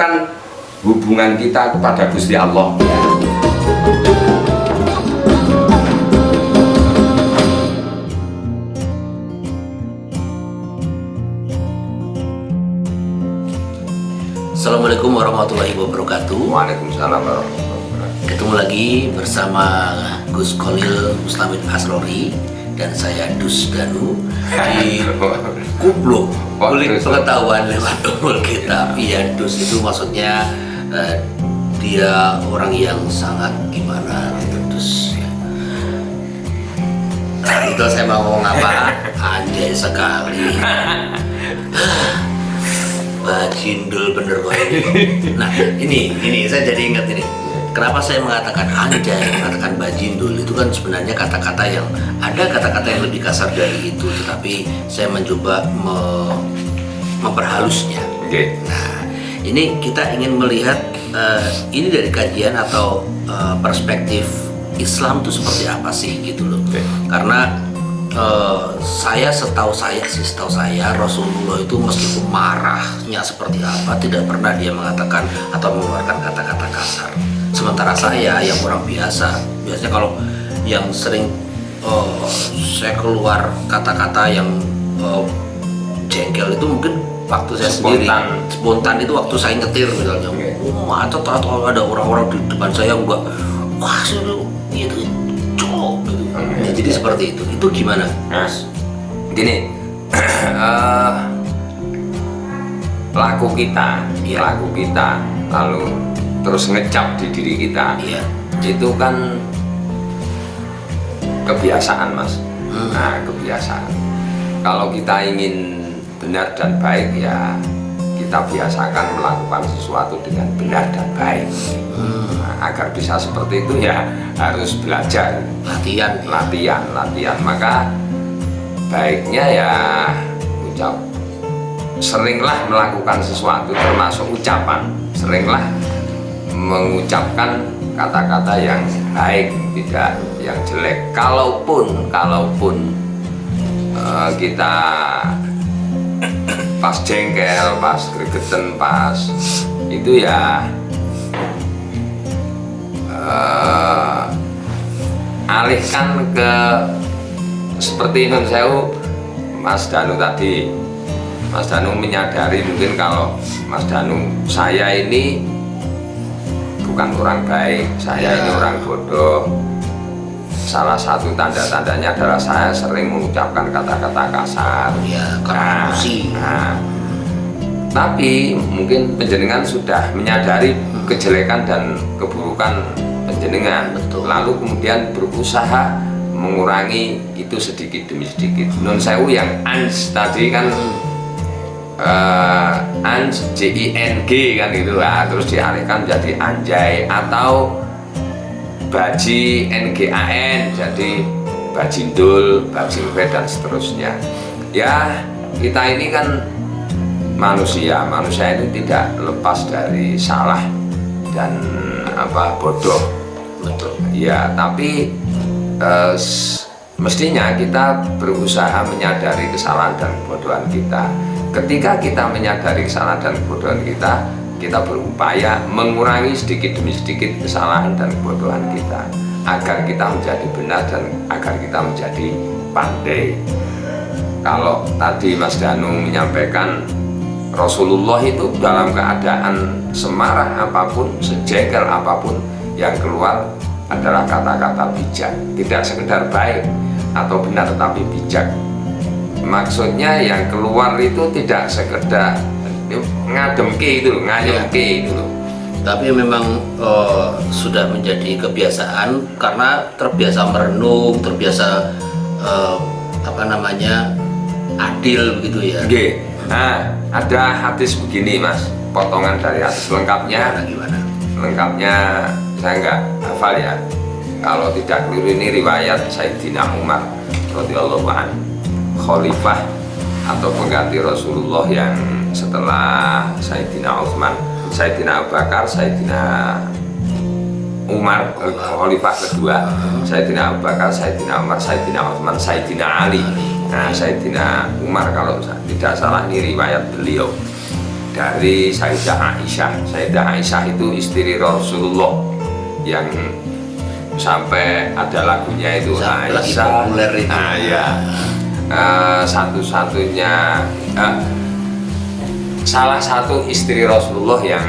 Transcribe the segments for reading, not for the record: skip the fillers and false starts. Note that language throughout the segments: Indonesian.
kan hubungan kita kepada Gusti Allah. Assalamualaikum warahmatullahi wabarakatuh. Waalaikumsalam warahmatullahi wabarakatuh. Ketemu lagi bersama Gus Kholil Mustamid Asrori dan saya Dus Danu di Kubluk Kulik Pengetahuan lewat Umul Kitab. Ya, Dus itu maksudnya dia orang yang sangat gimana gitu, Dus ya. Itu saya mau ngomong apa? Anjay sekali. Bajindul bener kok ini. Nah ini saya jadi ingat ini. Kenapa saya mengatakan anjay, mengatakan bajindul itu kan sebenarnya kata-kata yang ada kata-kata yang lebih kasar dari itu, tetapi saya mencoba memperhalusnya. Okay. Nah ini kita ingin melihat ini dari kajian atau perspektif Islam itu seperti apa sih gitu loh. Okay. Karena setahu saya Rasulullah itu meskipun marahnya seperti apa tidak pernah dia mengatakan atau mengeluarkan kata-kata kasar. Sementara saya yang orang biasa, biasanya kalau yang sering saya keluar kata-kata yang jengkel itu mungkin waktu saya spontan itu waktu saya nyetir misalnya. Atau ada orang-orang di depan saya enggak, wah gitu gitu. Ya, jadi seperti itu gimana? Nah, gini, laku kita lalu terus ngecap di diri kita, itu kan kebiasaan, Mas. Nah, kebiasaan. Kalau kita ingin benar dan baik, ya kita biasakan melakukan sesuatu dengan benar dan baik. Agar bisa seperti itu ya harus belajar, latihan. Maka baiknya ya seringlah melakukan sesuatu, termasuk ucapan. Seringlah mengucapkan kata-kata yang baik, tidak yang jelek. Kalaupun kita pas jengkel, pas gregeten, pas itu ya alihkan ke seperti Nun Sewu, Mas Danu tadi. Mas Danu menyadari mungkin kalau Mas Danu, saya ini bukan orang baik, saya ini orang bodoh. Salah satu tanda-tandanya adalah saya sering mengucapkan kata-kata kasar. Ya, karena emosi. Tapi mungkin penjenengan sudah menyadari kejelekan dan keburukan penjenengan. Betul. Lalu kemudian berusaha mengurangi itu sedikit demi sedikit. Nun Sewu yang ans tadi kan ans JING kan gitu lah, terus dialihkan jadi anjay, atau baji NGAN jadi bajindul, bajingwe dan seterusnya. Ya kita ini kan manusia itu tidak lepas dari salah dan bodoh. Betul. Ya, tapi mestinya kita berusaha menyadari kesalahan dan kebodohan kita. Ketika kita menyadari kesalahan dan kebodohan kita berupaya mengurangi sedikit demi sedikit kesalahan dan kebodohan kita, agar kita menjadi benar dan agar kita menjadi pandai. Kalau tadi Mas Danu menyampaikan Rasulullah itu dalam keadaan semarah apapun, sejengkel apapun, yang keluar adalah kata-kata bijak, tidak sekedar baik atau benar tetapi bijak. Maksudnya yang keluar itu tidak sekedar nganyemke itu loh. Tapi memang sudah menjadi kebiasaan karena terbiasa merenung, terbiasa adil begitu ya. Nah, ada hadis begini, Mas, potongan dari hadis lengkapnya. Gimana? Lengkapnya saya nggak hafal ya. Kalau tidak keliru ini riwayat Sayyidina Umar radhiyallahu anhu, khalifah atau pengganti Rasulullah yang setelah Sayyidina Utsman, Sayyidina Abu Bakar, Sayyidina Umar, khalifah kedua, Sayyidina Abu Bakar, Sayyidina Umar, Sayyidina Utsman, Sayyidina Ali. Nah, Sayyidina Umar kalau tidak salah ini riwayat beliau. dari Sayyidah Aisyah. Sayyidah Aisyah itu istri Rasulullah yang sampai ada lagunya itu lagi Aisyah. populer itu. Nah, ya. Satu-satunya salah satu istri Rasulullah yang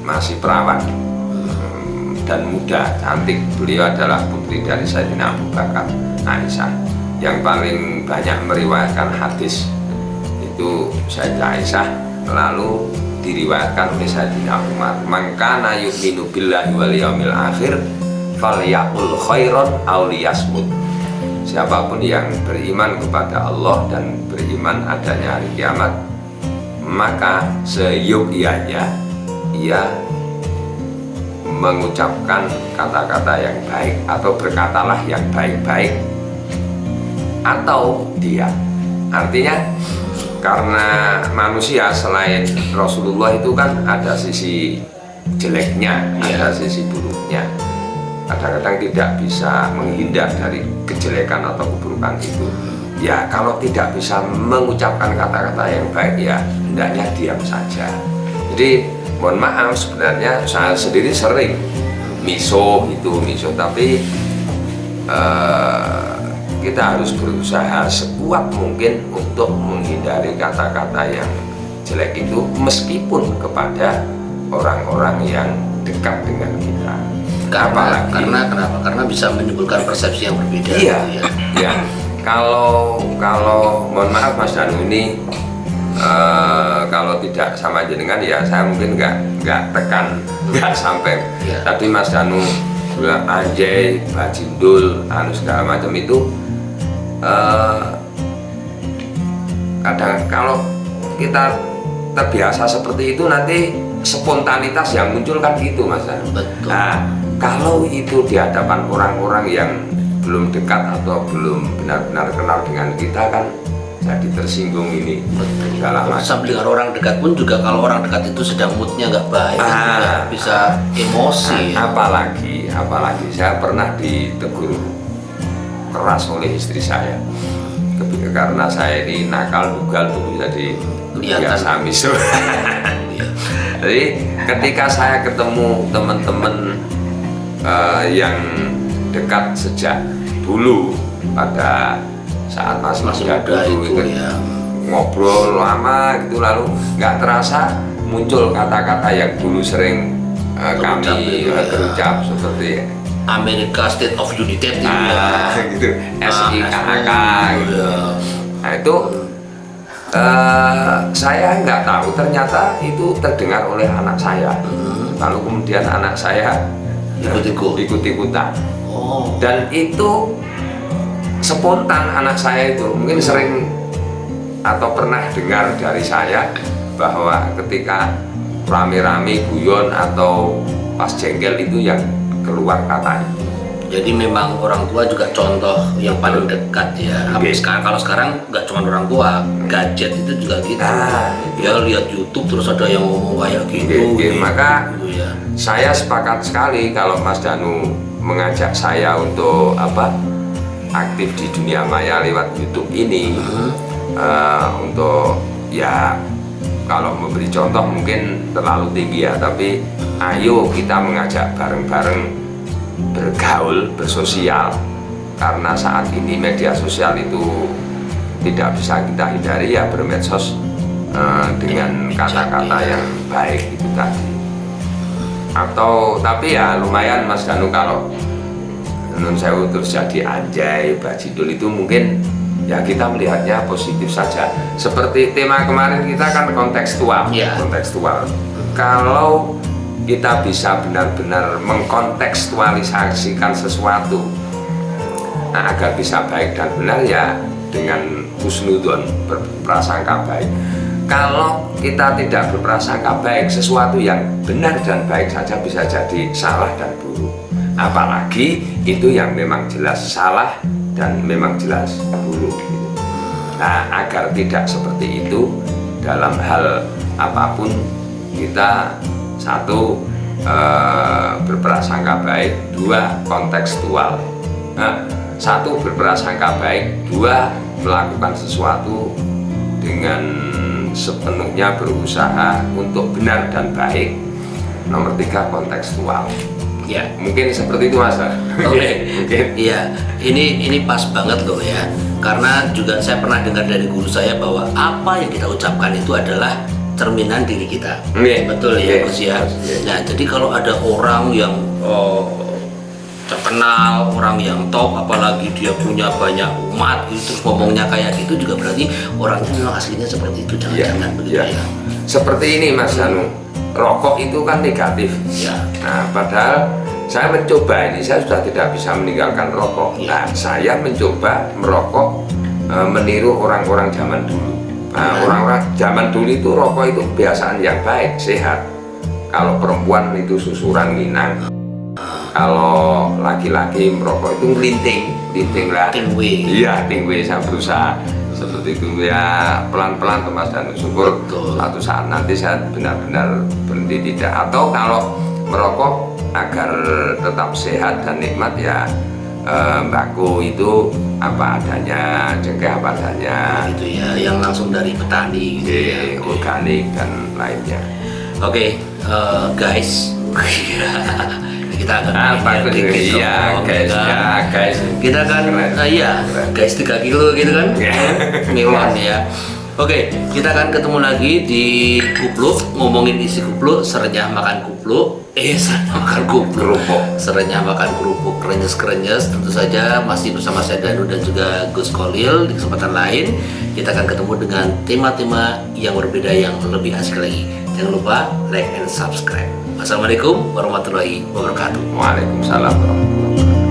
masih perawan dan muda, cantik. Beliau adalah putri dari Sayyidina Abu Bakar, Aisyah. Yang paling banyak meriwayatkan hadis itu Sayyidah Aisyah, lalu diriwayatkan oleh Sayyidina Umar. Man kana yu'minu billahi wal yaumil akhir falyaqul khairan aw liyasmut. Siapapun yang beriman kepada Allah dan beriman adanya hari kiamat, maka seyogyanya ia mengucapkan kata-kata yang baik atau berkatalah yang baik-baik atau diam. Artinya karena manusia selain Rasulullah itu kan ada sisi jeleknya, ada sisi buruknya. Kadang-kadang tidak bisa menghindar dari kejelekan atau keburukan itu. Ya kalau tidak bisa mengucapkan kata-kata yang baik, ya hendaknya diam saja. Jadi mohon maaf, sebenarnya saya sendiri sering miso, tapi kita harus berusaha sekuat mungkin untuk menghindari kata-kata yang jelek itu, meskipun kepada orang-orang yang dekat dengan kita. Karena bisa menimbulkan persepsi yang berbeda. Iya, gitu ya. Ya. Kalau mohon maaf Mas Danu ini, kalau tidak sama jenengan ya saya mungkin nggak tekan, nggak sampai. Ya. Tapi Mas Danu bilang anjay, bajindul, segala macam itu. Kadang kalau kita terbiasa seperti itu, nanti spontanitas yang muncul kan gitu, Mas Danu. Betul. Nah, kalau itu di hadapan orang-orang yang belum dekat atau belum benar-benar kenal dengan kita, kan jadi tersinggung ini. Segala macam. Sambil dengan orang dekat pun juga, kalau orang dekat itu sedang moodnya nggak baik, juga bisa emosi. Apalagi saya pernah ditegur keras oleh istri saya karena saya ini nakal dugal tuh, jadi biasa miso. Jadi ketika saya ketemu teman-teman yang dekat sejak dulu, pada saat masih muda dulu itu ya, ngobrol lama gitu, lalu nggak terasa muncul kata-kata yang dulu sering kami terucap seperti Amerika State of United gitu, SIKK gitu. Nah itu saya nggak tahu, ternyata itu terdengar oleh anak saya. Lalu kemudian anak saya ikut-ikutan. Dan itu spontan, anak saya itu mungkin sering atau pernah dengar dari saya bahwa ketika rame-rame guyon atau pas jengkel itu yang keluar kata itu. Jadi memang orang tua juga contoh yang paling dekat ya. Kalau sekarang nggak cuma orang tua, gadget itu juga gitu. Ya lihat YouTube terus ada yang ngomong kayak gitu. Maka gitu ya. Saya sepakat sekali kalau Mas Danu mengajak saya untuk aktif di dunia maya lewat YouTube ini, untuk ya kalau memberi contoh mungkin terlalu tinggi ya, tapi ayo kita mengajak bareng-bareng bergaul, bersosial, karena saat ini media sosial itu tidak bisa kita hindari ya, bermedsos dengan kata-kata yang baik itu tadi. Tapi ya lumayan Mas Danu, kalau nun sewu terus jadi anjay, bajidul itu mungkin ya kita melihatnya positif saja. Seperti tema kemarin kita kan kontekstual. Kontekstual. Kalau kita bisa benar-benar mengkontekstualisasikan sesuatu agar bisa baik dan benar, ya dengan husnudon, berprasangka baik. Kalau kita tidak berprasangka baik, sesuatu yang benar dan baik saja bisa jadi salah dan buruk. Apalagi itu yang memang jelas salah dan memang jelas buruk. Nah, agar tidak seperti itu dalam hal apapun, kita satu, berprasangka baik, dua, kontekstual. Satu, berprasangka baik, dua, melakukan sesuatu dengan sepenuhnya berusaha untuk benar dan baik. Nomor 3, kontekstual. Ya. Mungkin seperti itu Mas. Oke. Mungkin. Iya, ini pas banget loh ya. Karena juga saya pernah dengar dari guru saya bahwa apa yang kita ucapkan itu adalah cerminan diri kita. Betul ya, Gus ya. Nah, jadi kalau ada orang yang terkenal, orang yang top, apalagi dia punya banyak umat gitu, terus ngomongnya kayak gitu, juga berarti orangnya memang aslinya seperti itu. Jangan-jangan begitu ya. Seperti ini Mas Hanu, rokok itu kan negatif. Ya. Nah, padahal saya mencoba ini, saya sudah tidak bisa meninggalkan rokok. Nah, saya mencoba merokok, meniru orang-orang zaman dulu. Nah, orang-orang zaman dulu itu rokok itu kebiasaan yang baik, sehat. Kalau perempuan itu susuran nginang, kalau laki-laki merokok itu linting lah. Tingwe. Iya, tingwe. Saya berusaha seperti itu ya, pelan-pelan Mas, dan syukur suatu saat nanti saya benar-benar berhenti tidak. Atau kalau merokok agar tetap sehat dan nikmat ya, mbakku itu apa adanya, cengkeh apa adanya, Itu ya, yang langsung dari petani gitu ya. organik dan lainnya. Oke, guys. Kita akan dikit Iya, dong, guys, kan? ya, guys. Kita kan, iya, guys 3 kilo gitu kan, Milan ya. Oke, kita akan ketemu lagi di kupluk, ngomongin isi kupluk, serenyah makan kupluk, serenyah makan kupluk, serenyah makan kerupuk, krenyes-krenyes. Tentu saja masih bersama saya Danu dan juga Gus Kolil. Di kesempatan lain kita akan ketemu dengan tema-tema yang berbeda yang lebih asik lagi. Jangan lupa like and subscribe. Wassalamualaikum warahmatullahi wabarakatuh. Waalaikumsalam warahmatullahi wabarakatuh.